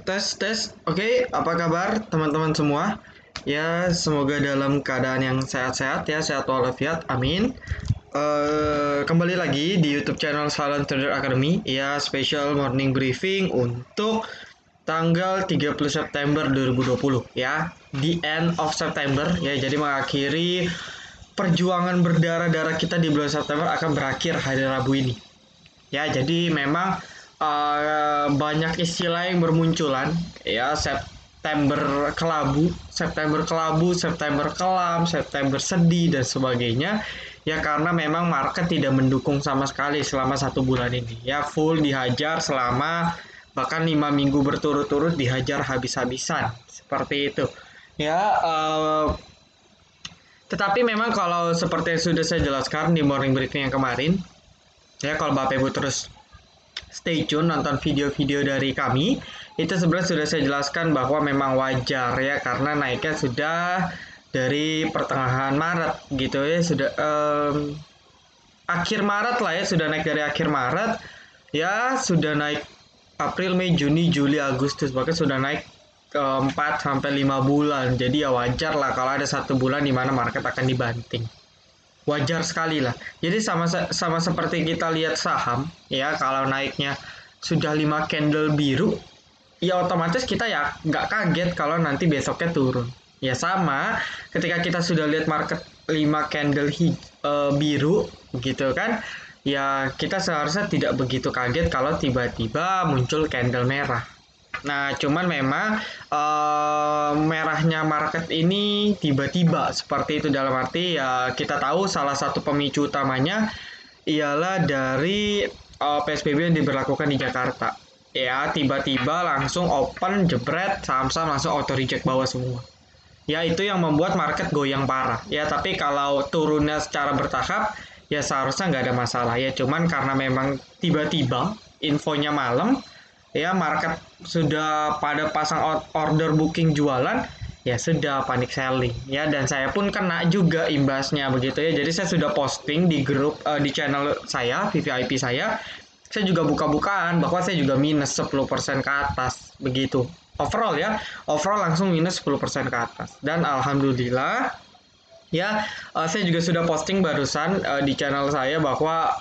Tes. Oke, apa kabar teman-teman semua? Ya, semoga dalam keadaan yang sehat-sehat ya, sehat walafiat. Amin. Kembali lagi di YouTube channel Silent Trader Academy. Ya, special morning briefing untuk tanggal 30 September 2020 ya. The end of September ya. Jadi mengakhiri perjuangan berdarah-darah kita di bulan September akan berakhir hari Rabu ini. Ya, jadi memang banyak istilah yang bermunculan ya, September kelabu, September kelam, September sedih dan sebagainya. Ya karena memang market tidak mendukung sama sekali selama 1 bulan ini. Ya full dihajar selama bahkan 5 minggu berturut-turut dihajar habis-habisan seperti itu. Ya, tetapi memang kalau seperti yang sudah saya jelaskan di morning briefing yang kemarin, ya kalau Bapak Ibu terus stay tune nonton video-video dari kami, itu sebenarnya sudah saya jelaskan bahwa memang wajar ya karena naiknya sudah dari pertengahan Maret gitu ya, sudah akhir Maret lah ya, sudah naik dari akhir Maret ya, sudah naik April, Mei, Juni, Juli, Agustus, bahkan sudah naik ke 4 sampai 5 bulan. Jadi ya wajar lah kalau ada 1 bulan di mana market akan dibanting. Wajar sekali lah. Jadi sama seperti kita lihat saham ya, kalau naiknya sudah 5 candle biru ya otomatis kita ya nggak kaget kalau nanti besoknya turun. Ya sama ketika kita sudah lihat market 5 candle biru gitu kan, ya kita seharusnya tidak begitu kaget kalau tiba-tiba muncul candle merah. Nah, cuman memang merahnya market ini tiba-tiba seperti itu, dalam arti ya kita tahu salah satu pemicu utamanya ialah dari PSBB yang diberlakukan di Jakarta. Ya, tiba-tiba langsung open jebret, saham-saham langsung auto reject bawah semua. Ya, itu yang membuat market goyang parah. Ya, tapi kalau turunnya secara bertahap ya seharusnya nggak ada masalah ya. Cuman karena memang tiba-tiba infonya malam, ya market sudah pada pasang order booking jualan, ya sudah panik selling ya, dan saya pun kena juga imbasnya begitu ya. Jadi saya sudah posting di grup di channel saya VVIP saya juga buka-bukaan bahwa saya juga minus 10% ke atas begitu. Overall ya, overall langsung minus 10% ke atas, dan alhamdulillah ya, saya juga sudah posting barusan di channel saya bahwa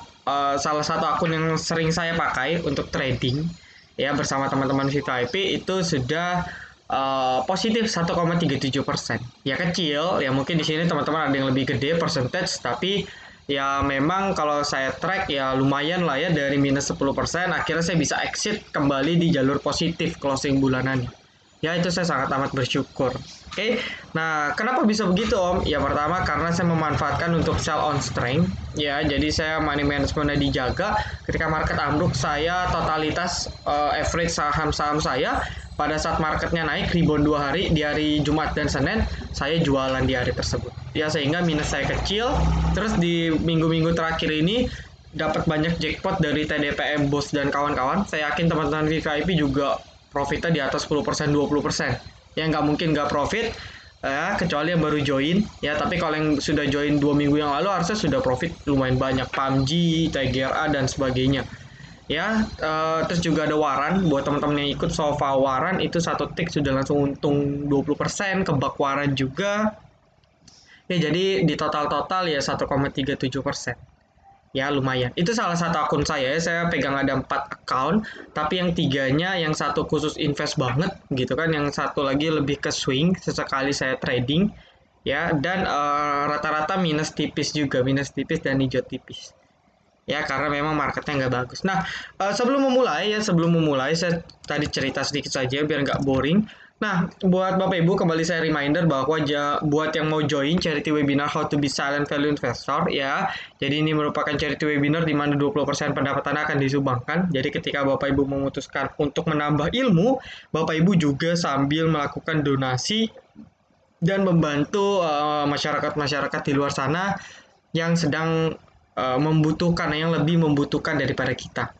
salah satu akun yang sering saya pakai untuk trading ya bersama teman-teman VIP itu sudah positif 1,37%. Ya kecil, ya mungkin di sini teman-teman ada yang lebih gede percentage, tapi ya memang kalau saya track ya lumayan lah ya, dari minus 10% akhirnya saya bisa exit kembali di jalur positif closing bulanannya. Ya itu saya sangat amat bersyukur. Oke, nah kenapa bisa begitu Om? Ya pertama karena saya memanfaatkan untuk sell on strength. Ya, jadi saya money managementnya dijaga. Ketika market ambruk, saya totalitas average saham-saham saya pada saat marketnya naik rebound 2 hari, di hari Jumat dan Senin, saya jualan di hari tersebut. Ya sehingga minus saya kecil. Terus di minggu-minggu terakhir ini dapat banyak jackpot dari TDPM Bos dan kawan-kawan. Saya yakin teman-teman VIP juga profitnya di atas 10%, 20%. Ya nggak mungkin nggak profit ya, kecuali yang baru join ya. Tapi kalau yang sudah join 2 minggu yang lalu harusnya sudah profit lumayan banyak, PUBG, TGRA dan sebagainya ya. Terus juga ada waran buat teman-teman yang ikut Sofa waran, itu satu tick sudah langsung untung 20%, kebak waran juga ya. Jadi di total ya 1,37%. Ya lumayan. Itu salah satu akun saya. Saya pegang ada 4 account, tapi yang 3-nya, yang satu khusus invest banget gitu kan, yang satu lagi lebih ke swing, sesekali saya trading ya, dan rata-rata minus tipis juga, minus tipis dan hijau tipis. Ya karena memang marketnya nggak bagus. Nah, sebelum memulai saya tadi cerita sedikit saja biar nggak boring. Nah, buat Bapak Ibu kembali saya reminder bahwa buat yang mau join charity webinar How to be Silent Value Investor ya. Jadi ini merupakan charity webinar di mana 20% pendapatan akan disumbangkan. Jadi ketika Bapak Ibu memutuskan untuk menambah ilmu, Bapak Ibu juga sambil melakukan donasi dan membantu masyarakat-masyarakat di luar sana yang sedang membutuhkan, yang lebih membutuhkan daripada kita.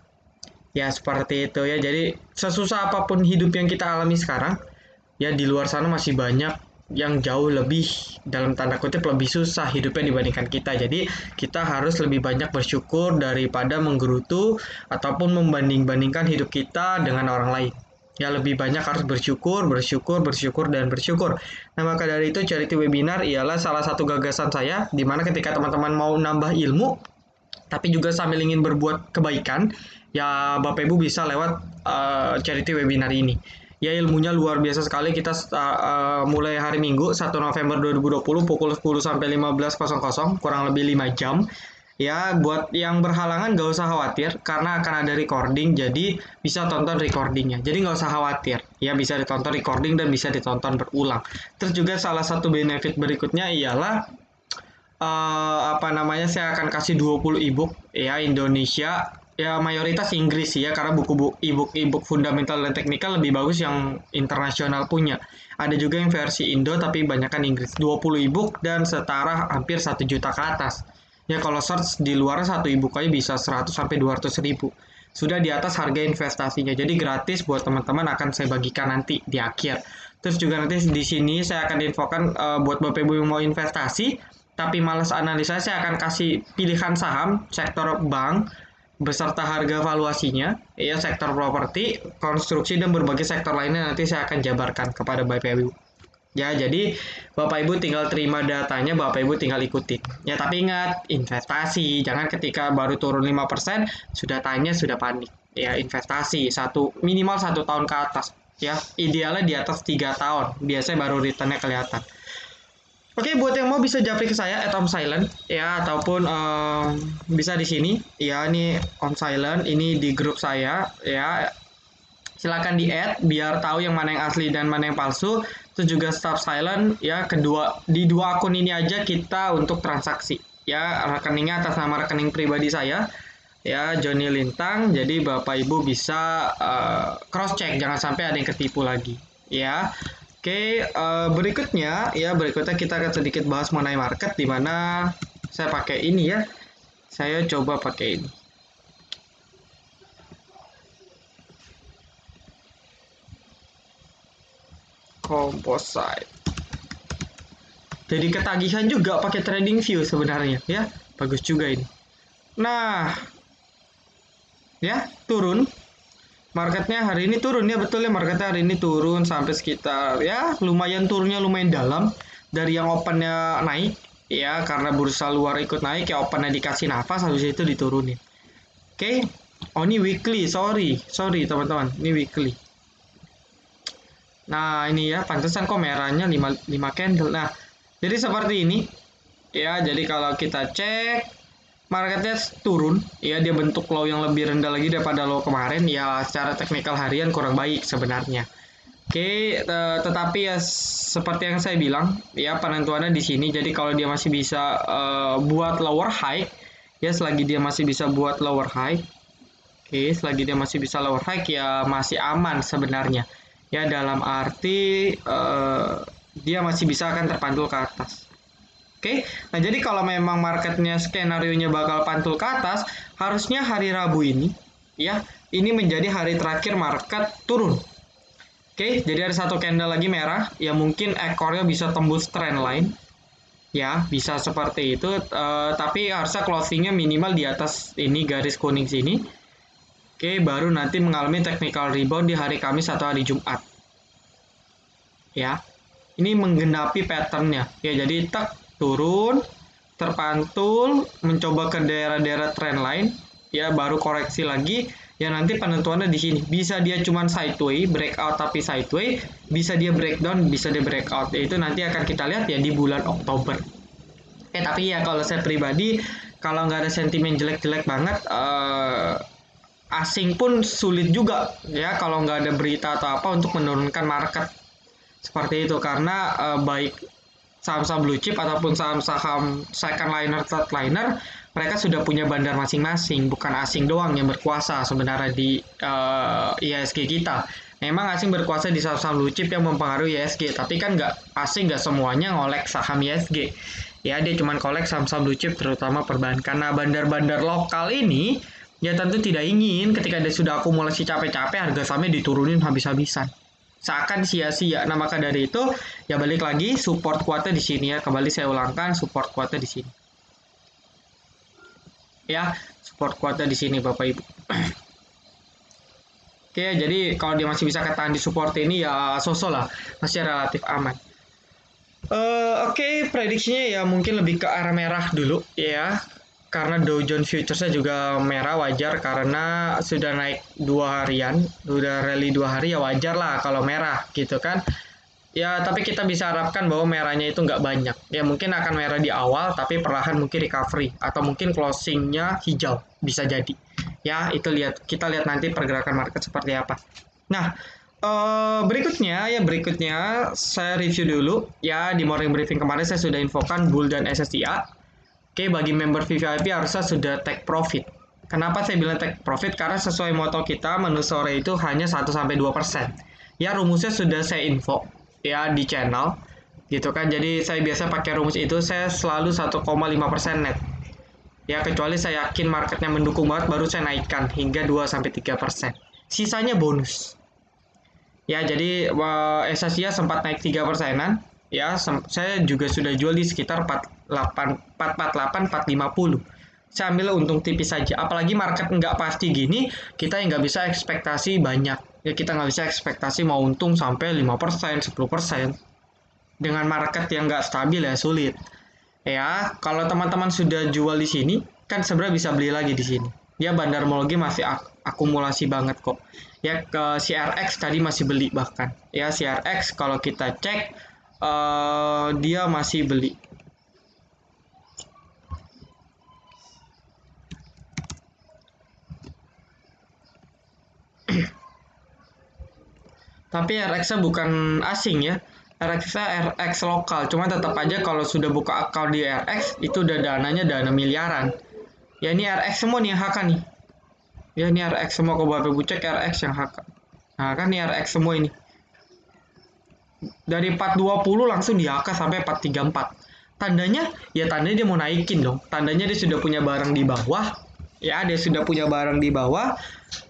Ya seperti itu ya. Jadi sesusah apapun hidup yang kita alami sekarang, ya di luar sana masih banyak yang jauh lebih, dalam tanda kutip, lebih susah hidupnya dibandingkan kita. Jadi kita harus lebih banyak bersyukur daripada menggerutu ataupun membanding-bandingkan hidup kita dengan orang lain. Ya lebih banyak harus bersyukur, bersyukur, bersyukur, dan bersyukur. Nah maka dari itu charity webinar ialah salah satu gagasan saya, di mana ketika teman-teman mau nambah ilmu, tapi juga sambil ingin berbuat kebaikan, ya Bapak Ibu bisa lewat charity webinar ini. Ya ilmunya luar biasa sekali. Kita mulai hari Minggu 1 November 2020 pukul 10 sampai 15.00, kurang lebih 5 jam. Ya, buat yang berhalangan gak usah khawatir karena akan ada recording, jadi bisa tonton recordingnya. Jadi nggak usah khawatir, ya bisa ditonton recording dan bisa ditonton berulang. Terus juga salah satu benefit berikutnya ialah apa namanya, saya akan kasih 20 ebook ya Indonesia, ya mayoritas Inggris sih ya, karena buku ebook fundamental dan teknikal lebih bagus yang internasional punya. Ada juga yang versi Indo tapi banyakkan Inggris. 20 ebook dan setara hampir 1 juta ke atas. Ya kalau search di luar satu ebook aja bisa 100 sampai 200 ribu. Sudah di atas harga investasinya. Jadi gratis buat teman-teman, akan saya bagikan nanti di akhir. Terus juga nanti di sini saya akan infokan buat Bapak Ibu yang mau investasi tapi malas analisa, saya akan kasih pilihan saham, sektor bank, beserta harga valuasinya, ya sektor properti, konstruksi, dan berbagai sektor lainnya nanti saya akan jabarkan kepada Bapak Ibu. Ya, jadi Bapak Ibu tinggal terima datanya, Bapak Ibu tinggal ikuti. Ya, tapi ingat, investasi. Jangan ketika baru turun 5%, sudah tanya, sudah panik. Ya, investasi. Minimal 1 tahun ke atas. Ya, idealnya di atas 3 tahun. Biasanya baru returnnya kelihatan. Oke, buat yang mau bisa japri ke saya @omsilent ya, ataupun bisa di sini ya, ini Om Silent, ini di grup saya ya. Silakan di add biar tahu yang mana yang asli dan mana yang palsu. Terus juga stop silent ya, kedua di dua akun ini aja kita untuk transaksi ya. Rekeningnya atas nama rekening pribadi saya ya, Joni Lintang. Jadi Bapak Ibu bisa cross check, jangan sampai ada yang ketipu lagi ya. Oke, berikutnya kita akan sedikit bahas mengenai market, di mana saya pakai ini ya. Saya coba pakai ini. Composite. Jadi ketagihan juga pakai trading view sebenarnya ya. Bagus juga ini. Nah, ya, turun. Marketnya hari ini turun ya, betul ya, marketnya hari ini turun sampai sekitar ya lumayan, turunnya lumayan dalam dari yang opennya naik ya, karena bursa luar ikut naik ya, opennya dikasih nafas habis itu diturunin. Oke. Oh ini weekly, sorry teman-teman, ini weekly. Nah ini ya, pantesan kok merahnya 5 candle. Nah jadi seperti ini ya, jadi kalau kita cek marketnya turun ya, dia bentuk low yang lebih rendah lagi daripada low kemarin ya, secara teknikal harian kurang baik sebenarnya. Oke, tetapi ya seperti yang saya bilang ya, penentuannya di sini. Jadi kalau dia masih bisa buat lower high ya, selagi dia masih bisa buat lower high, oke, selagi dia masih bisa lower high ya masih aman sebenarnya ya, dalam arti dia masih bisa akan terpantul ke atas. Oke, nah jadi kalau memang marketnya skenario-nya bakal pantul ke atas, harusnya hari Rabu ini, ya, ini menjadi hari terakhir market turun. Oke, jadi ada satu candle lagi merah, ya mungkin ekornya bisa tembus trend line, ya, bisa seperti itu, tapi harusnya closingnya minimal di atas ini garis kuning sini. Oke, baru nanti mengalami technical rebound di hari Kamis atau hari Jumat. Ya, ini menggenapi patternnya, ya, jadi turun, terpantul, mencoba ke daerah-daerah trend line, ya baru koreksi lagi, ya nanti penentuannya di sini. Bisa dia cuma sideways, breakout tapi sideways, bisa dia breakdown, bisa dia breakout. Itu nanti akan kita lihat ya di bulan Oktober. Tapi ya kalau saya pribadi, kalau nggak ada sentimen jelek-jelek banget, asing pun sulit juga ya kalau nggak ada berita atau apa untuk menurunkan market seperti itu, karena baik saham-saham blue chip ataupun saham-saham second liner, third liner, mereka sudah punya bandar masing-masing, bukan asing doang yang berkuasa sebenarnya di IHSG kita. Memang asing berkuasa di saham-saham blue chip yang mempengaruhi IHSG, tapi kan nggak asing, nggak semuanya ngolek saham IHSG. Ya, dia cuma kolek saham-saham blue chip terutama perbankan. Nah, bandar-bandar lokal ini ya tentu tidak ingin ketika dia sudah akumulasi capek-capek harga sahamnya diturunin habis-habisan, seakan sia-sia. Nah, maka dari itu ya balik lagi, support kuatnya di sini ya. Kembali saya ulangkan, support kuatnya di sini. Ya, support kuatnya di sini Bapak Ibu. Oke, jadi kalau dia masih bisa ketahan di support ini ya sosok lah, masih relatif aman. Oke, prediksinya ya mungkin lebih ke arah merah dulu ya. Karena Dow Jones Futuresnya juga merah wajar karena sudah naik 2 harian, udah rally 2 hari ya wajar lah kalau merah gitu kan. Ya tapi kita bisa harapkan bahwa merahnya itu nggak banyak. Ya mungkin akan merah di awal tapi perlahan mungkin recovery atau mungkin closingnya hijau bisa jadi. Ya itu kita lihat nanti pergerakan market seperti apa. Nah, berikutnya saya review dulu ya di morning briefing kemarin saya sudah infokan bull dan SSIA. Oke, bagi member VVIP harusnya sudah take profit. Kenapa saya bilang take profit? Karena sesuai moto kita menu sore itu hanya 1-2%. Ya rumusnya sudah saya info ya di channel gitu kan. Jadi saya biasa pakai rumus itu, saya selalu 1,5% net. Ya kecuali saya yakin marketnya mendukung banget baru saya naikkan hingga 2-3%. Sisanya bonus. Ya, jadi SSIA sempat naik 3%-an. Ya, saya juga sudah jual di sekitar 448, 450. Saya ambil untung tipis saja. Apalagi market nggak pasti gini, kita yang nggak bisa ekspektasi banyak. Ya, kita nggak bisa ekspektasi mau untung sampai 5%, 10%. Dengan market yang nggak stabil ya sulit. Ya, kalau teman-teman sudah jual di sini, kan sebenarnya bisa beli lagi di sini. Ya, bandarmologi masih akumulasi banget kok. Ya, ke CRX tadi masih beli bahkan. Ya, CRX kalau kita cek, dia masih beli. Tapi RX-nya bukan asing ya. RX-nya RX lokal. Cuma tetap aja kalau sudah buka account di RX, itu udah dananya dana miliaran. Ya, ini RX semua nih yang HK nih. Ya, ini RX semua, kalau Bapak Ibu cek RX yang HK. Nah, kan ini RX semua ini. Dari 420 langsung di HK sampai 434. Tandanya, ya tandanya dia mau naikin dong. Tandanya dia sudah punya barang di bawah. Ya, dia sudah punya barang di bawah.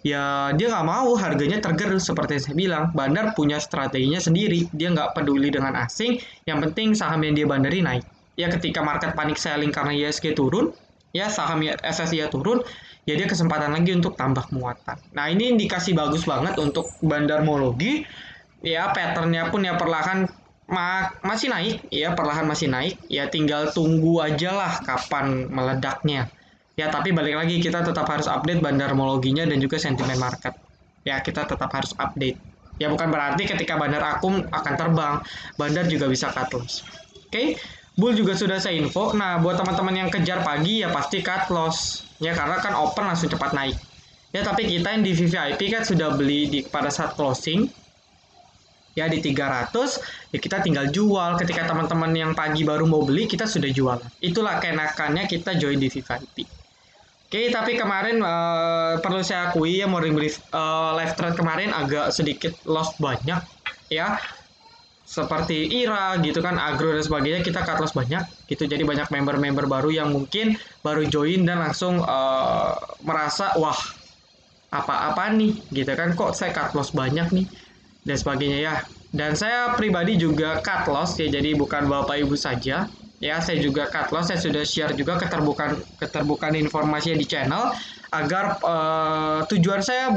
Ya, dia nggak mau harganya tergerus seperti yang saya bilang. Bandar punya strateginya sendiri. Dia nggak peduli dengan asing. Yang penting saham yang dia bandari naik. Ya, ketika market panic selling karena ISG turun, ya saham SSIA turun, ya dia kesempatan lagi untuk tambah muatan. Nah, ini indikasi bagus banget untuk bandarmologi. Ya, patternnya pun ya perlahan masih naik, ya perlahan masih naik. Ya tinggal tunggu aja lah kapan meledaknya. Ya, tapi balik lagi kita tetap harus update bandarmologinya dan juga sentimen market. Ya, kita tetap harus update. Ya, bukan berarti ketika bandar akum akan terbang, bandar juga bisa cut loss. Oke, bull juga sudah saya info. Nah, buat teman-teman yang kejar pagi ya pasti cut loss. Ya, karena kan open langsung cepat naik. Ya, tapi kita yang di VVIP kan sudah beli pada saat closing. Ya, di 300, ya kita tinggal jual. Ketika teman-teman yang pagi baru mau beli, kita sudah jual. Itulah kenakannya kita join di VVIP. Oke, tapi kemarin perlu saya akui ya morning brief live trade kemarin agak sedikit loss banyak ya. Seperti IRA gitu kan, agro dan sebagainya kita cut loss banyak gitu. Jadi banyak member-member baru yang mungkin baru join dan langsung merasa wah apa-apa nih gitu kan, kok saya cut loss banyak nih dan sebagainya ya. Dan saya pribadi juga cut loss ya, jadi bukan Bapak Ibu saja. Ya, saya juga cut loss, saya sudah share juga keterbukaan informasinya di channel agar tujuan saya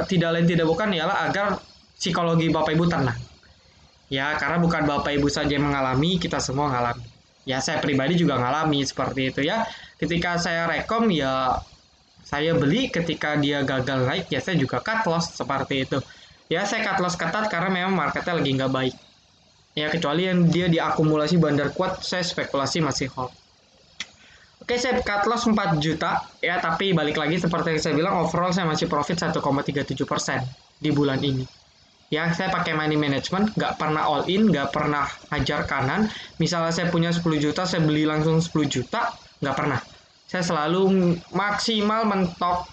tidak lain tidak bukan ialah agar psikologi Bapak Ibu tenang. Ya, karena bukan Bapak Ibu saja yang mengalami, kita semua mengalami. Ya, saya pribadi juga mengalami seperti itu ya. Ketika saya rekom ya saya beli, ketika dia gagal naik ya saya juga cut loss seperti itu. Ya, saya cut loss ketat karena memang marketnya lagi nggak baik. Ya, kecuali yang dia diakumulasi bandar kuat, saya spekulasi masih hold. Oke, saya cut loss 4 juta. Ya, tapi balik lagi seperti yang saya bilang, overall saya masih profit 1,37% di bulan ini. Ya, saya pakai money management, nggak pernah all in, nggak pernah hajar kanan. Misalnya saya punya 10 juta, saya beli langsung 10 juta, nggak pernah. Saya selalu maksimal mentok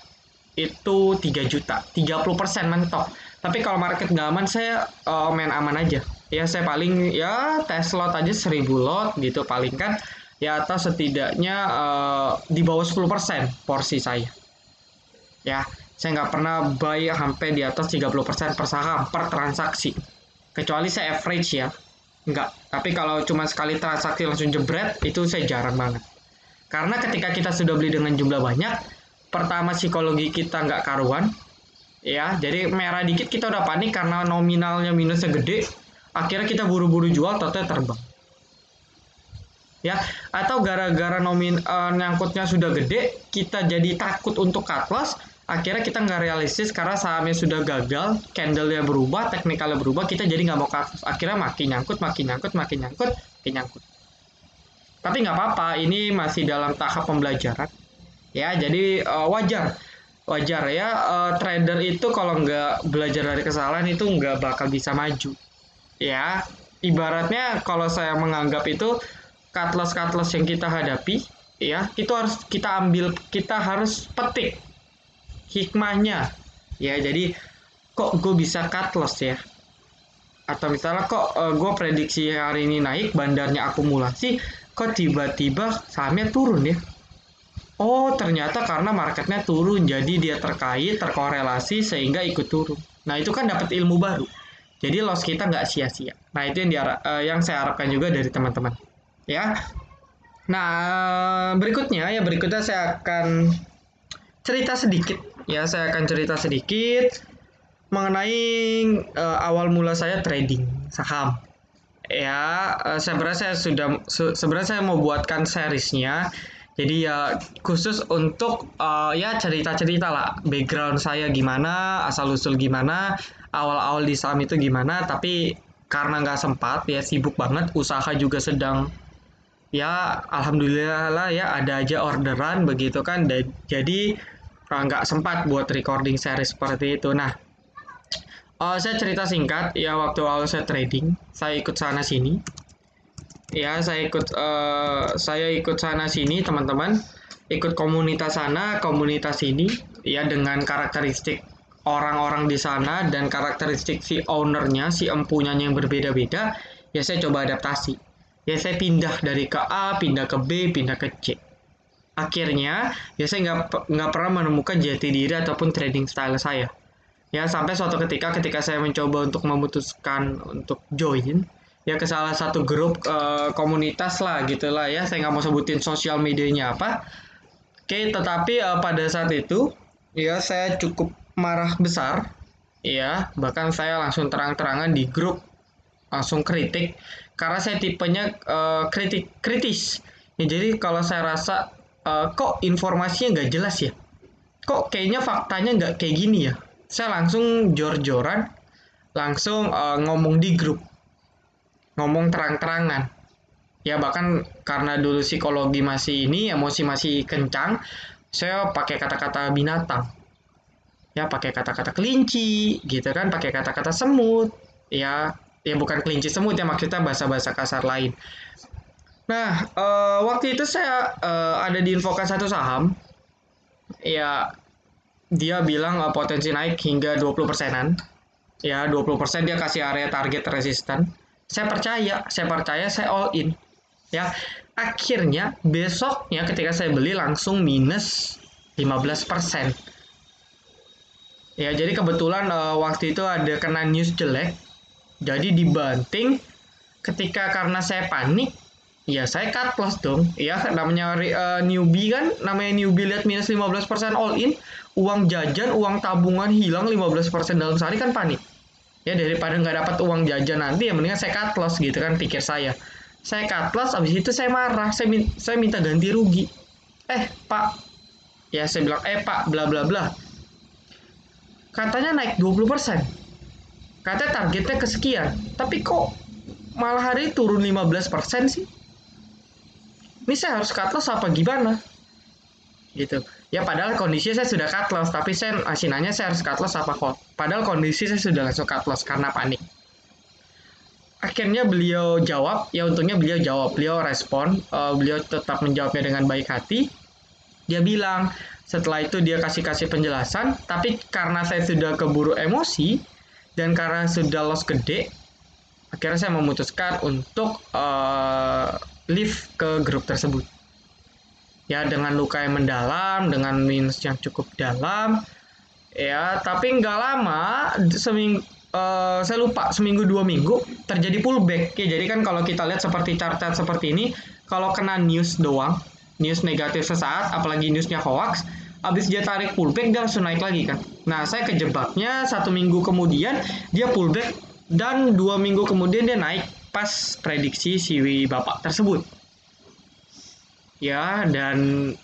itu 3 juta, 30% mentok. Tapi kalau market nggak aman, saya main aman aja. Ya, saya paling ya tes lot aja 1000 lot gitu paling kan. Ya, atau setidaknya di bawah 10% porsi saya. Ya, saya nggak pernah buy sampai di atas 30% per saham per transaksi. Kecuali saya average ya. Nggak. Tapi kalau cuma sekali transaksi langsung jebret, itu saya jarang banget. Karena ketika kita sudah beli dengan jumlah banyak, pertama psikologi kita nggak karuan. Ya, jadi merah dikit kita udah panik karena nominalnya minusnya gede. Akhirnya kita buru-buru jual, total terbang. Ya, atau gara-gara nyangkutnya sudah gede, kita jadi takut untuk cut loss. Akhirnya kita nggak realistis karena sahamnya sudah gagal, candle-nya berubah, teknikalnya berubah, kita jadi nggak mau cut loss. Akhirnya makin nyangkut, makin nyangkut, makin nyangkut, makin nyangkut. Tapi nggak apa-apa, ini masih dalam tahap pembelajaran. Ya, jadi wajar ya, trader itu kalau nggak belajar dari kesalahan itu nggak bakal bisa maju. Ya, ibaratnya kalau saya menganggap itu cut loss yang kita hadapi, ya, itu harus kita ambil, kita harus petik hikmahnya. Ya, jadi kok gue bisa cut loss ya? Atau misalnya kok gue prediksi hari ini naik, bandarnya akumulasi, kok tiba-tiba sahamnya turun ya? Oh, ternyata karena marketnya turun, jadi dia terkorelasi sehingga ikut turun. Nah, itu kan dapat ilmu baru. Jadi loss kita nggak sia-sia. Nah, itu yang saya harapkan juga dari teman-teman. Ya. Nah, berikutnya saya akan cerita sedikit. Ya, saya akan cerita sedikit mengenai awal mula saya trading saham. Ya, sebenarnya saya mau buatkan seriesnya. Jadi ya khusus untuk ya cerita-cerita lah background saya gimana, asal-usul gimana, awal-awal di saham itu gimana. Tapi karena nggak sempat ya sibuk banget, usaha juga sedang ya alhamdulillah lah ya ada aja orderan begitu kan. Jadi nggak sempat buat recording series seperti itu. Nah, saya cerita singkat ya waktu awal saya trading, saya ikut sana sini. Ya, saya ikut sana sini teman-teman, ikut komunitas sana, komunitas sini, ya dengan karakteristik orang-orang di sana dan karakteristik si ownernya, si empunya yang berbeda-beda, ya saya coba adaptasi. Ya saya pindah dari ke A, pindah ke B, pindah ke C. Akhirnya, ya saya nggak pernah menemukan jati diri ataupun trading style saya. Ya sampai suatu ketika saya mencoba untuk memutuskan untuk join ya ke salah satu grup komunitas lah gitulah ya, saya nggak mau sebutin sosial medianya apa. Oke, tetapi pada saat itu ya saya cukup marah besar ya, bahkan saya langsung terang-terangan di grup langsung kritik karena saya tipenya kritis ya. Jadi kalau saya rasa kok informasinya nggak jelas ya, kok kayaknya faktanya nggak kayak gini ya, saya langsung jor-joran, langsung ngomong di grup, ngomong terang-terangan. Ya bahkan karena dulu psikologi masih ini, emosi masih kencang, saya pakai kata-kata binatang. Ya pakai kata-kata kelinci, gitu kan, pakai kata-kata semut. Ya bukan kelinci semut ya, maksudnya bahasa-bahasa kasar lain. Nah, waktu itu saya ada diinfokan satu saham. Ya, dia bilang potensi naik hingga 20%-an. Ya, 20% dia kasih area target resisten. Saya percaya, saya all in. Ya, akhirnya besoknya ketika saya beli langsung minus 15%. Ya, jadi kebetulan waktu itu ada kena news jelek. Jadi dibanting ketika karena saya panik, ya saya cut loss dong. Ya, namanya newbie kan, namanya newbie lihat minus 15% all in, uang jajan, uang tabungan hilang 15% dalam sehari kan panik. Ya daripada nggak dapat uang jajan nanti ya mendingan saya cut loss gitu kan pikir saya. Saya cut loss, abis itu saya marah, saya minta ganti rugi. Pak, ya saya bilang Pak bla bla bla. Katanya naik 20%. Katanya targetnya kesekian, tapi kok malah hari turun 15% sih? Ini saya harus cut loss apa gimana? Gitu. Ya padahal kondisi saya sudah cut loss, tapi saya masih nanya saya harus cut loss apa kok. Padahal kondisi saya sudah langsung cut loss karena panik. Akhirnya beliau jawab, ya untungnya beliau jawab, beliau respon, beliau tetap menjawabnya dengan baik hati. Dia bilang, setelah itu dia kasih penjelasan, tapi karena saya sudah keburu emosi, dan karena sudah loss gede, akhirnya saya memutuskan untuk leave ke grup tersebut. Ya dengan luka yang mendalam, dengan minus yang cukup dalam, ya tapi nggak lama, saya lupa seminggu 2 minggu terjadi pullback. Ya jadi kan kalau kita lihat seperti chart seperti ini, kalau kena news doang, news negatif sesaat, apalagi newsnya hoax, Habis dia tarik pullback, dia langsung naik lagi kan. Nah, saya kejebaknya 1 minggu kemudian dia pullback, dan 2 minggu kemudian dia naik pas prediksi si bapak tersebut. Ya, dan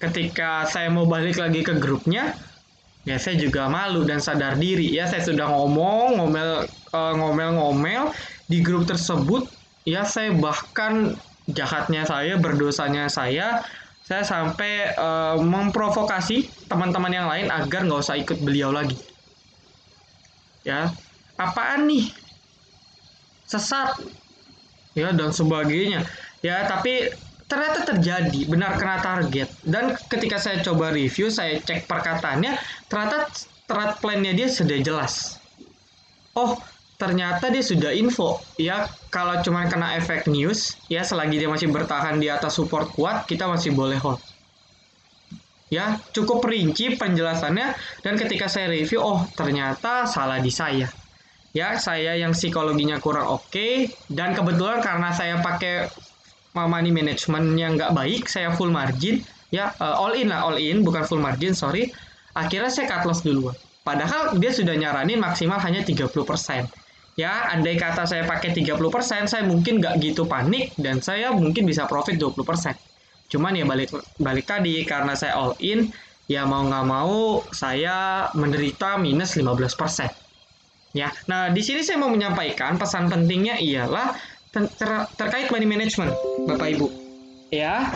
ketika saya mau balik lagi ke grupnya, ya saya juga malu dan sadar diri. Ya, saya sudah ngomel-ngomel di grup tersebut. Ya, saya bahkan jahatnya saya, berdosanya saya sampai memprovokasi teman-teman yang lain agar nggak usah ikut beliau lagi. Ya, apaan nih? Sesat. Ya, dan sebagainya. Ya, tapi ternyata terjadi, benar kena target. Dan ketika saya coba review, saya cek perkataannya, ternyata trade plan-nya dia sudah jelas. Oh, ternyata dia sudah info. Ya, kalau cuma kena efek news, ya selagi dia masih bertahan di atas support kuat, kita masih boleh hold. Ya, cukup rinci penjelasannya, dan ketika saya review, oh ternyata salah di saya. Ya, saya yang psikologinya kurang oke, dan kebetulan karena saya pakai money management yang nggak baik, saya full margin, ya all in, bukan full margin, sorry. Akhirnya saya cut loss duluan. Padahal dia sudah nyaranin maksimal hanya 30%. Ya, andai kata saya pakai 30%, saya mungkin nggak gitu panik, dan saya mungkin bisa profit 20%. Cuman ya balik tadi, karena saya all in, ya mau nggak mau, saya menderita minus 15%. Ya, nah di sini saya mau menyampaikan pesan pentingnya ialah terkait money management, Bapak Ibu. Ya.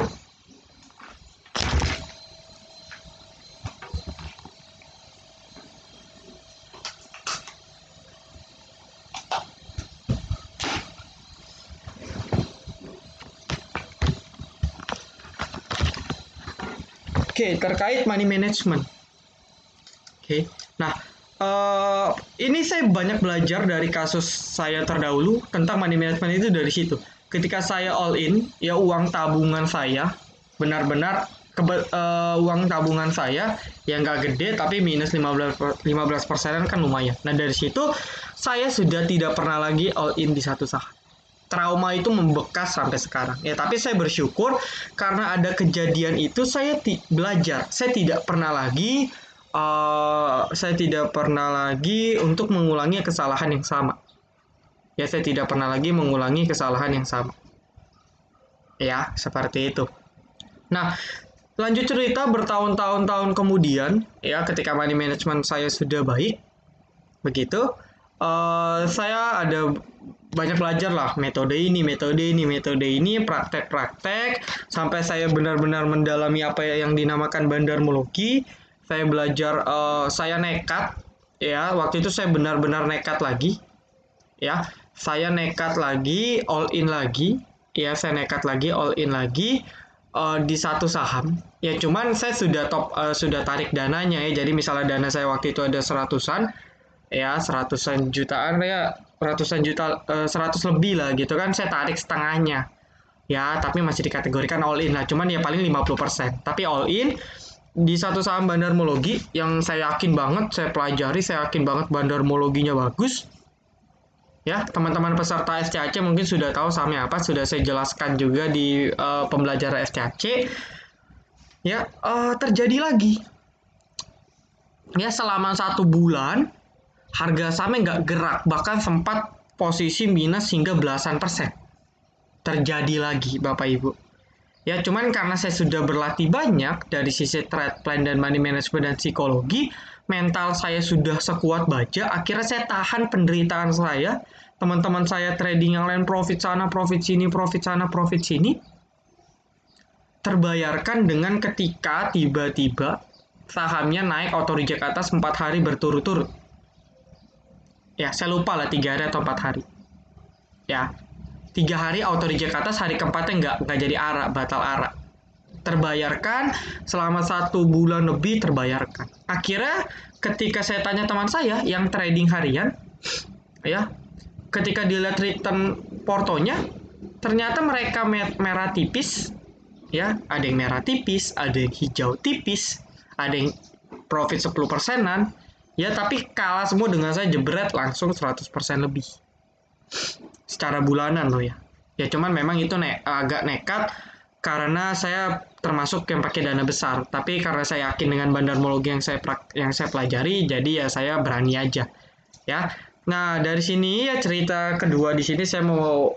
Oke, terkait money management. Oke. Nah, ini saya banyak belajar dari kasus saya terdahulu tentang money management itu dari situ. Ketika saya all in, ya uang tabungan saya benar-benar uang tabungan saya yang nggak gede tapi minus 15% kan lumayan. Nah, dari situ saya sudah tidak pernah lagi all in di satu saham. Trauma itu membekas sampai sekarang. Ya, tapi saya bersyukur karena ada kejadian itu saya belajar. Saya tidak pernah lagi untuk mengulangi kesalahan yang sama. Ya, saya tidak pernah lagi mengulangi kesalahan yang sama. Ya, seperti itu. Nah, lanjut cerita, bertahun-tahun kemudian, ya ketika money management saya sudah baik, begitu, saya ada banyak belajar lah metode ini, praktek-praktek, sampai saya benar-benar mendalami apa yang dinamakan bandarmologi. Saya belajar, saya nekat, ya waktu itu saya benar-benar nekat lagi, ya saya nekat lagi, all in lagi, ya saya nekat lagi, all in lagi di satu saham. Ya cuman saya sudah tarik dananya ya. Jadi misalnya dana saya waktu itu ada seratusan, ya seratusan jutaan, ya ratusan juta, 100 lebih lah gitu kan, saya tarik setengahnya. Ya, tapi masih dikategorikan all in lah. Cuman ya paling 50%. Tapi all in di satu saham bandarmologi yang saya yakin banget, saya pelajari, saya yakin banget bandarmologinya bagus. Ya, teman-teman peserta SCAC mungkin sudah tahu sahamnya apa, sudah saya jelaskan juga di pembelajaran SCAC. Ya, terjadi lagi. Ya, selama 1 bulan harga sahamnya nggak gerak, bahkan sempat posisi minus hingga belasan persen. Terjadi lagi, Bapak Ibu. Ya, cuman karena saya sudah berlatih banyak dari sisi trade plan dan money management dan psikologi, mental saya sudah sekuat baja, akhirnya saya tahan penderitaan saya. Teman-teman saya trading yang lain profit sana, profit sini, profit sana, profit sini. Terbayarkan dengan ketika tiba-tiba sahamnya naik auto reject atas 4 hari berturut-turut. Ya, saya lupa lah 3 hari atau 4 hari. Ya, 3 hari auto reject atas, hari keempatnya nggak jadi ARA, batal ARA. Terbayarkan selama 1 bulan lebih, terbayarkan. Akhirnya ketika saya tanya teman saya yang trading harian, ya, ketika dilihat return portonya, ternyata mereka merah tipis, ya, ada yang merah tipis, ada yang hijau tipis, ada yang profit 10%-an, ya, tapi kalah semua dengan saya jebret langsung 100% lebih. Secara bulanan loh ya. Ya cuman memang itu agak nekat, karena saya termasuk yang pakai dana besar. Tapi karena saya yakin dengan bandarmologi yang saya pelajari, jadi ya saya berani aja. Ya. Nah, dari sini ya cerita kedua di sini saya mau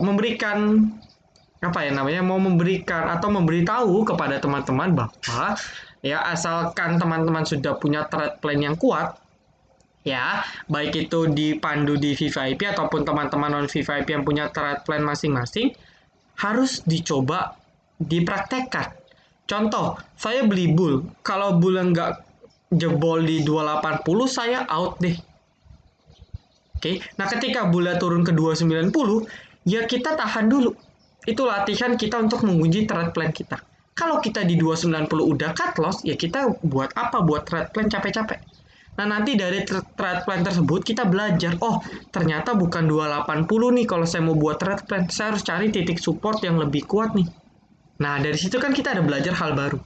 memberikan apa ya namanya, mau memberikan atau memberitahu kepada teman-teman bahwa ya asalkan teman-teman sudah punya trade plan yang kuat, ya baik itu dipandu di VVIP ataupun teman-teman non VVIP yang punya trade plan masing-masing, harus dicoba dipraktekkan. Contoh, saya beli bull, kalau bulan nggak jebol di 280 saya out deh. Oke, nah ketika bulan turun ke 290, ya kita tahan dulu. Itu latihan kita untuk menguji trade plan kita. Kalau kita di 290 udah cut loss, ya kita buat apa buat trade plan capek-capek. Nah, nanti dari trade plan tersebut kita belajar, oh ternyata bukan 280 nih kalau saya mau buat trade plan, saya harus cari titik support yang lebih kuat nih. Nah, dari situ kan kita ada belajar hal baru.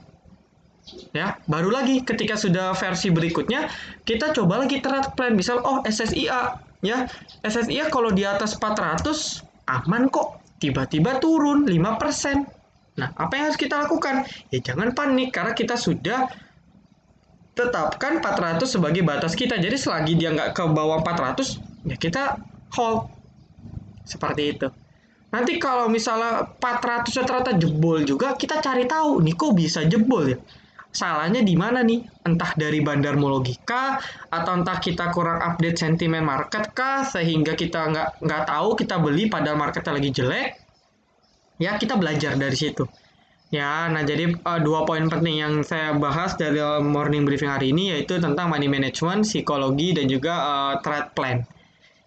Ya, baru lagi ketika sudah versi berikutnya, kita coba lagi trade plan, misal oh SSIA, ya. SSIA kalau di atas 400 aman kok, tiba-tiba turun 5%. Nah, apa yang harus kita lakukan? Ya jangan panik karena kita sudah tetapkan 400 sebagai batas kita. Jadi selagi dia nggak ke bawah 400, ya kita hold. Seperti itu. Nanti kalau misalnya 400 ternyata jebol juga, kita cari tahu nih kok bisa jebol ya. Salahnya di mana nih? Entah dari bandarmologi kah, atau entah kita kurang update sentimen market kah, sehingga kita nggak tahu kita beli padahal marketnya lagi jelek. Ya kita belajar dari situ. Ya, nah jadi dua poin penting yang saya bahas dari morning briefing hari ini yaitu tentang money management, psikologi, dan juga trade plan.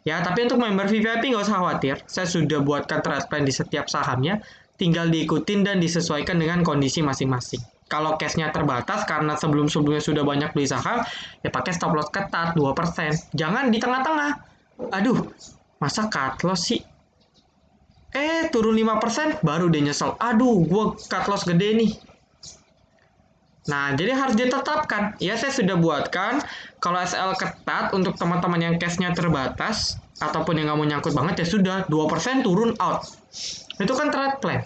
Ya, tapi untuk member VVIP nggak usah khawatir. Saya sudah buatkan trade plan di setiap sahamnya. Tinggal diikutin dan disesuaikan dengan kondisi masing-masing. Kalau cashnya terbatas karena sebelum-sebelumnya sudah banyak beli saham, ya pakai stop loss ketat 2%. Jangan di tengah-tengah. Aduh, masa cut loss sih? Turun 5% baru dia nyesel. Aduh, gue cut loss gede nih. Nah, jadi harus ditetapkan. Ya, saya sudah buatkan kalau SL ketat untuk teman-teman yang cashnya terbatas ataupun yang nggak mau nyangkut banget ya sudah 2% turun out. Itu kan trade plan.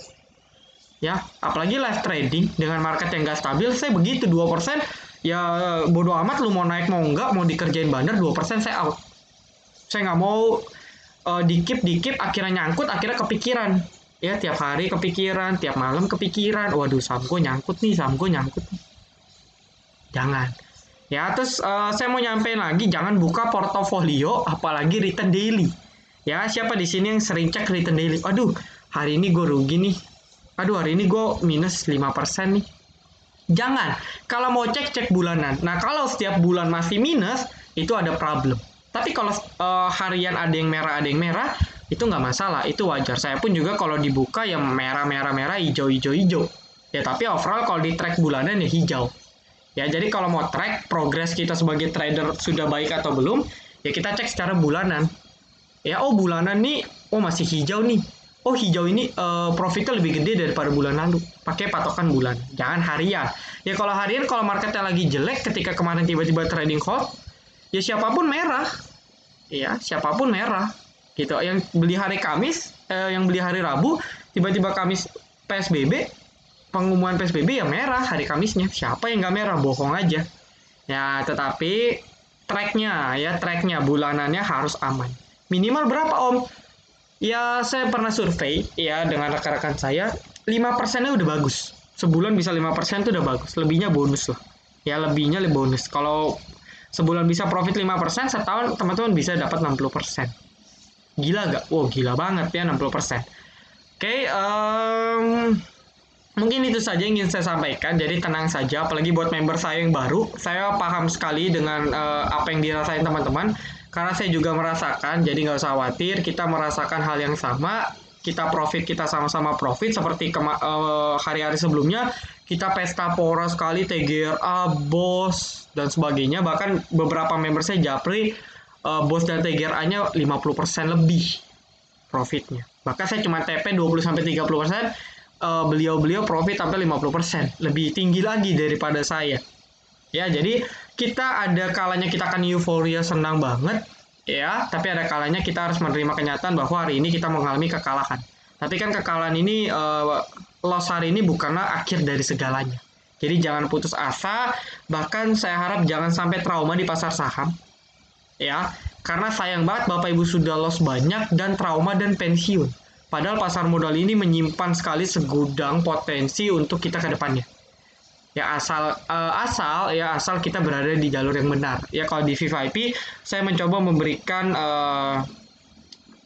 Ya, apalagi live trading dengan market yang nggak stabil, saya begitu 2%, ya bodo amat lu mau naik mau nggak, mau dikerjain bandar 2% saya out. Saya nggak mau dikip akhirnya nyangkut, akhirnya kepikiran. Ya, tiap hari kepikiran, tiap malam kepikiran. Waduh, saham gue nyangkut nih. Jangan. Ya, terus saya mau nyampein lagi, jangan buka portofolio, apalagi return daily. Ya, siapa di sini yang sering cek return daily? Aduh, hari ini gue rugi nih. Aduh, hari ini gue minus 5% nih. Jangan. Kalau mau cek bulanan. Nah, kalau setiap bulan masih minus, itu ada problem. Tapi kalau harian ada yang merah, itu nggak masalah. Itu wajar. Saya pun juga kalau dibuka yang merah, hijau. Ya, tapi overall kalau di track bulanan ya hijau. Ya, jadi kalau mau track progres kita sebagai trader sudah baik atau belum, ya kita cek secara bulanan. Ya, oh bulanan nih, oh masih hijau nih. Oh hijau ini profitnya lebih gede daripada bulan lalu. Pakai patokan bulan, jangan harian. Ya kalau harian, kalau marketnya lagi jelek, ketika kemarin tiba-tiba trading hold, ya siapapun merah. Ya, siapapun merah. Gitu. Yang beli hari Kamis, yang beli hari Rabu, tiba-tiba Kamis PSBB, pengumuman PSBB ya merah hari Kamisnya. Siapa yang nggak merah? Bohong aja. Ya, tetapi tracknya bulanannya harus aman. Minimal berapa Om? Ya, saya pernah survei ya dengan rekan-rekan saya, 5%-nya udah bagus. Sebulan bisa 5% itu udah bagus. Lebihnya bonus lah. Ya, lebihnya bonus. Kalau sebulan bisa profit 5%, setahun teman-teman bisa dapat 60%. Gila gak? Wow, gila banget ya 60%. Oke, mungkin itu saja yang ingin saya sampaikan. Jadi tenang saja, apalagi buat member saya yang baru. Saya paham sekali dengan apa yang dirasain teman-teman. Karena saya juga merasakan, jadi nggak usah khawatir. Kita merasakan hal yang sama. Kita sama-sama profit. Seperti hari-hari sebelumnya, kita pesta pora sekali, TGRA, BOS, dan sebagainya. Bahkan beberapa member saya japri, BOS dan TGRA-nya 50% lebih profitnya. Bahkan saya cuma TP 20-30%, beliau profit sampai 50%, lebih tinggi lagi daripada saya. Ya, jadi kita ada kalanya kita akan euforia senang banget, ya, tapi ada kalanya kita harus menerima kenyataan bahwa hari ini kita mengalami kekalahan. Tapi kan kekalahan ini, loss hari ini bukanlah akhir dari segalanya. Jadi jangan putus asa, bahkan saya harap jangan sampai trauma di pasar saham, ya. Karena sayang banget Bapak Ibu sudah loss banyak dan trauma dan pensiun. Padahal pasar modal ini menyimpan sekali segudang potensi untuk kita ke depannya. Ya asal kita berada di jalur yang benar. Ya kalau di VVIP saya mencoba memberikan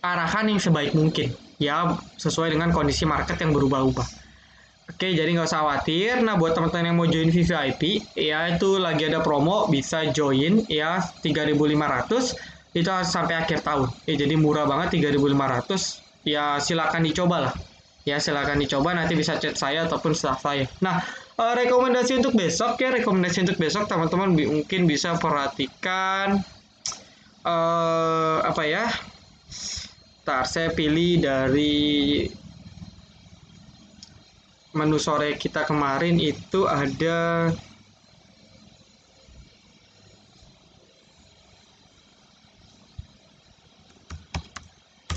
arahan yang sebaik mungkin, ya sesuai dengan kondisi market yang berubah-ubah. Oke, jadi nggak usah khawatir. Nah, buat teman-teman yang mau join VVIP, ya itu lagi ada promo, bisa join ya 3.500 itu sampai akhir tahun. Ya, jadi murah banget 3.500. Ya silakan dicoba lah. Ya silakan dicoba, nanti bisa chat saya ataupun staff saya. Nah, rekomendasi untuk besok ya, rekomendasi untuk besok teman-teman mungkin bisa perhatikan apa ya? Ntar saya pilih dari menu sore kita kemarin itu ada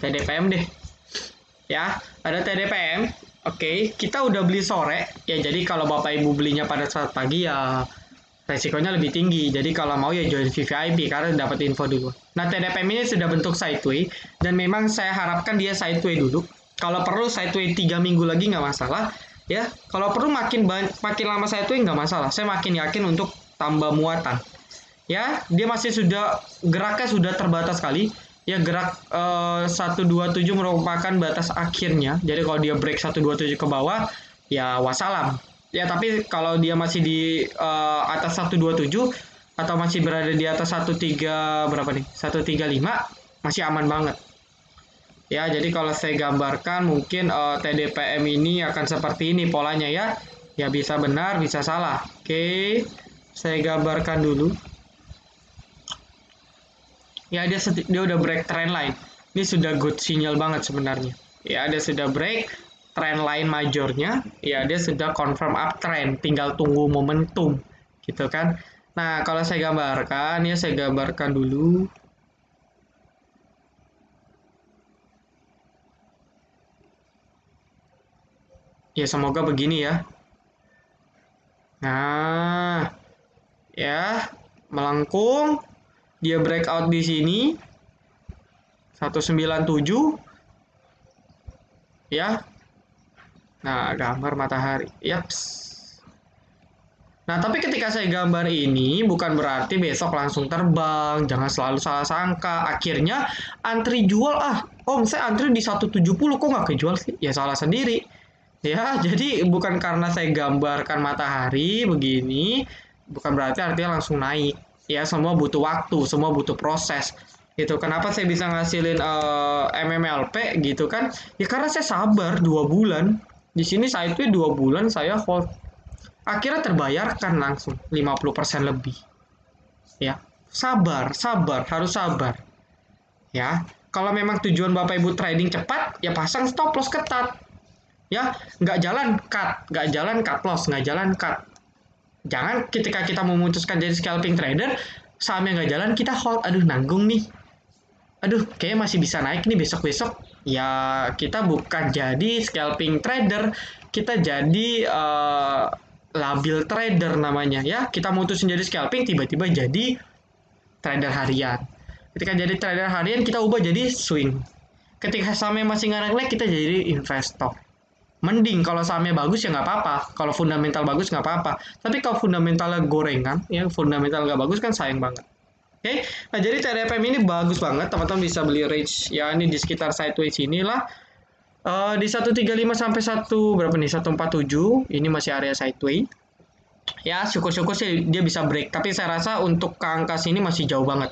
TDPM deh. Ya, ada TDPM. Oke, kita udah beli sore. Ya, jadi kalau Bapak Ibu belinya pada saat pagi ya resikonya lebih tinggi. Jadi kalau mau ya join VVIP karena dapat info dulu. Nah, TDPM ini sudah bentuk sideway dan memang saya harapkan dia sideway dulu. Kalau perlu sideway 3 minggu lagi nggak masalah. Ya, kalau perlu makin lama sideway nggak masalah. Saya makin yakin untuk tambah muatan. Ya, dia masih geraknya sudah terbatas sekali. Ya, gerak 127 merupakan batas akhirnya. Jadi kalau dia break 127 ke bawah, ya wassalam. Ya, tapi kalau dia masih di atas 127 atau masih berada di atas 13 berapa nih? 135 masih aman banget. Ya, jadi kalau saya gambarkan mungkin TDPM ini akan seperti ini polanya ya. Ya bisa benar, bisa salah. Oke, saya gambarkan dulu. Ya, dia udah break trend line. Ini sudah good sinyal banget sebenarnya. Ya, dia sudah break trend line majornya. Ya, dia sudah confirm uptrend. Tinggal tunggu momentum, gitu kan. Nah, kalau saya gambarkan, ya saya gambarkan dulu. Ya, semoga begini ya. Nah, ya, melengkung. Dia breakout di sini. 197. Ya. Nah, gambar matahari. Yaps. Nah, tapi ketika saya gambar ini bukan berarti besok langsung terbang. Jangan selalu salah sangka. Akhirnya antri jual. Om, saya antri di 170 kok nggak kejual sih? Ya salah sendiri. Ya, jadi bukan karena saya gambarkan matahari begini, bukan berarti artinya langsung naik. Ya, semua butuh waktu, semua butuh proses. Gitu. Kenapa saya bisa ngasilin MMLP gitu kan? Ya karena saya sabar 2 bulan. Di sini sideway 2 bulan saya hold. Akhirnya terbayarkan langsung 50% lebih. Ya, sabar, harus sabar. Ya, kalau memang tujuan Bapak Ibu trading cepat, ya pasang stop loss ketat. Ya, nggak jalan cut loss, nggak jalan cut. Jangan ketika kita memutuskan jadi scalping trader, sahamnya nggak jalan, kita hold. Aduh, nanggung nih. Aduh, kayaknya masih bisa naik nih besok-besok. Ya, kita bukan jadi scalping trader, kita jadi labil trader namanya ya. Kita mutusin jadi scalping, tiba-tiba jadi trader harian. Ketika jadi trader harian, kita ubah jadi swing. Ketika sahamnya masih nggak naik, kita jadi investor. Mending kalau sahamnya bagus ya nggak apa-apa. Kalau fundamental bagus nggak apa-apa. Tapi kalau fundamentalnya gorengan, ya fundamental nggak bagus kan sayang banget. Oke, nah jadi TDPM ini bagus banget. Teman-teman bisa beli range ya ini di sekitar sideways inilah. Di 135 sampai 1 berapa nih? 147. Ini masih area sideway. Ya, syukur-syukur sih dia bisa break. Tapi saya rasa untuk ke angka sini masih jauh banget.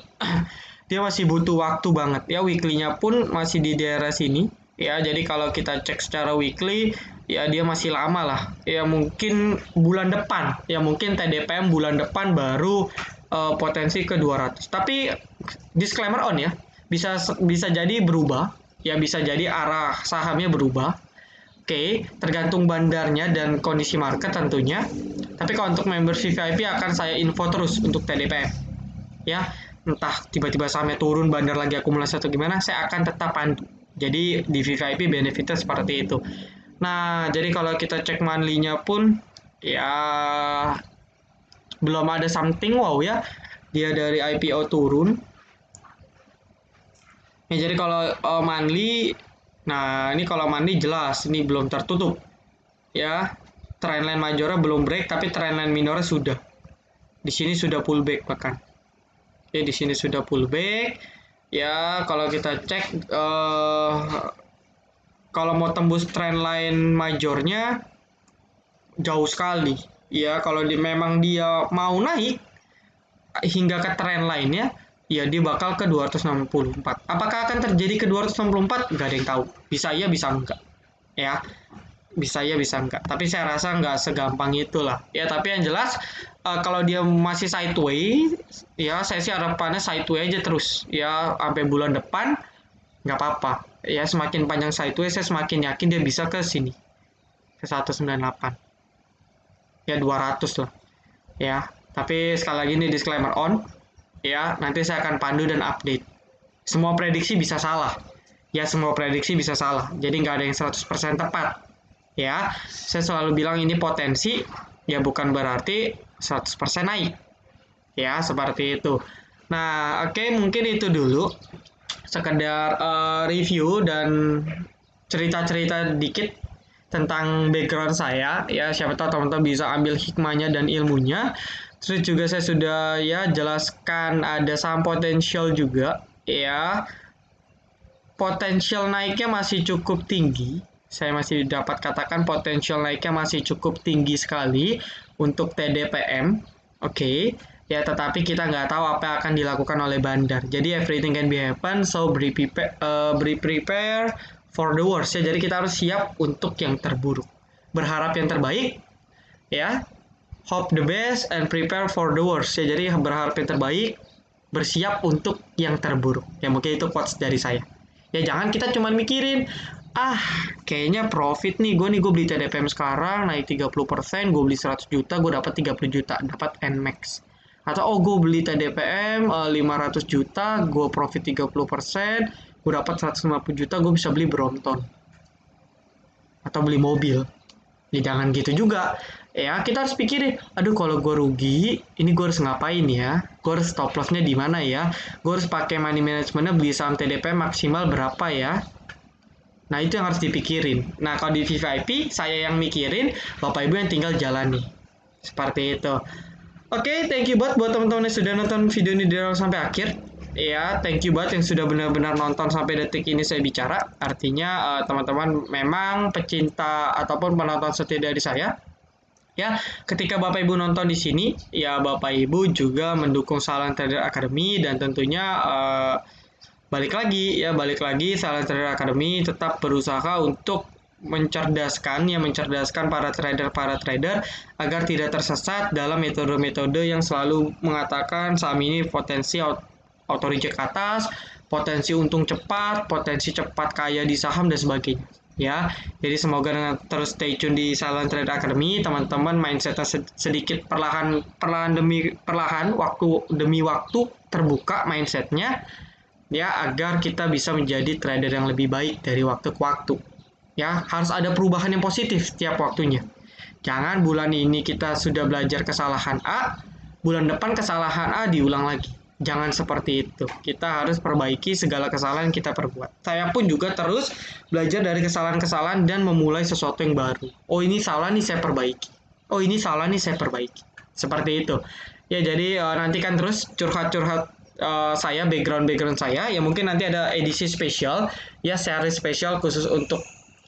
Dia masih butuh waktu banget. Ya, weekly-nya pun masih di daerah sini. Ya, jadi kalau kita cek secara weekly, ya dia masih lama lah. Ya mungkin bulan depan. Ya mungkin TDPM bulan depan baru potensi ke 200. Tapi disclaimer on ya. Bisa jadi berubah. Ya bisa jadi arah sahamnya berubah. Oke, tergantung bandarnya dan kondisi market tentunya. Tapi kalau untuk member VVIP akan saya info terus untuk TDPM. Ya, entah tiba-tiba sahamnya turun, bandar lagi akumulasi atau gimana, saya akan tetap pandu. Jadi di VVIP benefitnya seperti itu. Nah, jadi kalau kita cek monthly-nya pun ya belum ada something wow ya. Dia dari IPO turun. Ya, jadi kalau monthly, nah ini kalau monthly jelas ini belum tertutup. Ya, trendline majornya belum break, tapi trendline minornya sudah. Di sini sudah pullback bahkan. Oke, di sini sudah pullback. Ya, kalau kita cek kalau mau tembus trendline majornya jauh sekali. Ya, kalau memang dia mau naik hingga ke trend lainnya, ya dia bakal ke 264. Apakah akan terjadi ke 264? Nggak ada yang tahu. Bisa iya, bisa enggak. Ya, bisa ya, bisa enggak. Tapi saya rasa nggak segampang itulah. Ya, tapi yang jelas kalau dia masih sideways, ya saya sih harapannya sideways aja terus. Ya, sampai bulan depan nggak apa-apa. Ya, semakin panjang sideways, saya semakin yakin dia bisa ke sini. Ke 198. Ya, 200 lah. Ya, tapi sekali lagi ini disclaimer on. Ya, nanti saya akan pandu dan update. Semua prediksi bisa salah. Ya, semua prediksi bisa salah. Jadi nggak ada yang 100% tepat. Ya, saya selalu bilang ini potensi, ya bukan berarti 100% naik. Ya, seperti itu. Nah, oke, mungkin itu dulu. Sekedar review dan cerita-cerita dikit tentang background saya. Ya, siapa tahu teman-teman bisa ambil hikmahnya dan ilmunya. Terus juga saya sudah ya jelaskan ada saham potensial juga. Ya, potensial naiknya masih cukup tinggi. Saya masih dapat katakan potensial naiknya masih cukup tinggi sekali untuk TDPM. Oke. Ya, tetapi kita nggak tahu apa yang akan dilakukan oleh bandar. Jadi everything can be happen, so be prepare for the worst. Ya, jadi kita harus siap untuk yang terburuk. Berharap yang terbaik, ya. Hope the best and prepare for the worst. Ya, jadi berharap yang terbaik, bersiap untuk yang terburuk. Ya, mungkin itu quotes dari saya. Ya, jangan kita cuma mikirin, kayaknya profit nih, gue beli TDPM sekarang naik 30%, gue beli 100 juta, gue dapat 30 juta, dapat NMAX. Atau gue beli TDPM 500 juta, gue profit 30%, gue dapat 150 juta, gue bisa beli Brompton. Atau beli mobil. Ya jangan gitu juga. Ya, kita harus pikirin, aduh kalau gue rugi, ini gue harus ngapain ya? Gue harus stop loss-nya di mana ya? Gue harus pakai money management-nya beli saham TDP maksimal berapa ya? Nah, itu yang harus dipikirin. Nah, kalau di VVIP, saya yang mikirin, Bapak Ibu yang tinggal jalani. Seperti itu. Oke, thank you buat teman-teman yang sudah nonton video ini dari awal sampai akhir. Ya, thank you buat yang sudah benar-benar nonton sampai detik ini saya bicara. Artinya, teman-teman memang pecinta ataupun penonton setia dari saya. Ya, ketika Bapak Ibu nonton di sini, ya Bapak Ibu juga mendukung Silent Trader Academy dan tentunya balik lagi Silent Trader Academy tetap berusaha untuk mencerdaskan para trader agar tidak tersesat dalam metode-metode yang selalu mengatakan saham ini potensi auto reject atas, potensi untung cepat, potensi cepat kaya di saham dan sebagainya. Ya, jadi semoga dengan terus stay tune di Silent Trader Academy, teman-teman mindsetnya sedikit perlahan demi perlahan, waktu demi waktu terbuka mindsetnya, ya agar kita bisa menjadi trader yang lebih baik dari waktu ke waktu. Ya, harus ada perubahan yang positif setiap waktunya. Jangan bulan ini kita sudah belajar kesalahan A, bulan depan kesalahan A diulang lagi. Jangan seperti itu. Kita harus perbaiki segala kesalahan yang kita perbuat. Saya pun juga terus belajar dari kesalahan-kesalahan dan memulai sesuatu yang baru. Oh, ini salah nih, saya perbaiki. Oh, ini salah nih, saya perbaiki. Seperti itu. Ya, jadi nantikan terus curhat-curhat saya, background saya. Ya, mungkin nanti ada edisi spesial, ya series spesial khusus untuk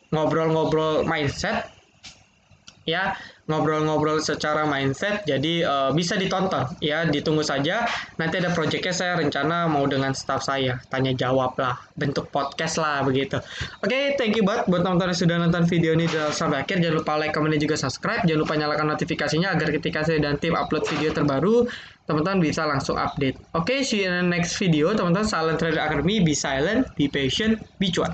ngobrol-ngobrol mindset. Ya, ngobrol-ngobrol secara mindset, jadi bisa ditonton ya, ditunggu saja. Nanti ada projectnya, saya rencana mau dengan staff saya tanya jawab lah, bentuk podcast lah begitu. Oke, thank you buat teman-teman yang sudah nonton video ini sampai akhir. Jangan lupa like, comment, dan juga subscribe. Jangan lupa nyalakan notifikasinya agar ketika saya dan tim upload video terbaru, teman-teman bisa langsung update. Oke, see you in the next video teman-teman. Silent Trader Academy, be silent, be patient, be cuan.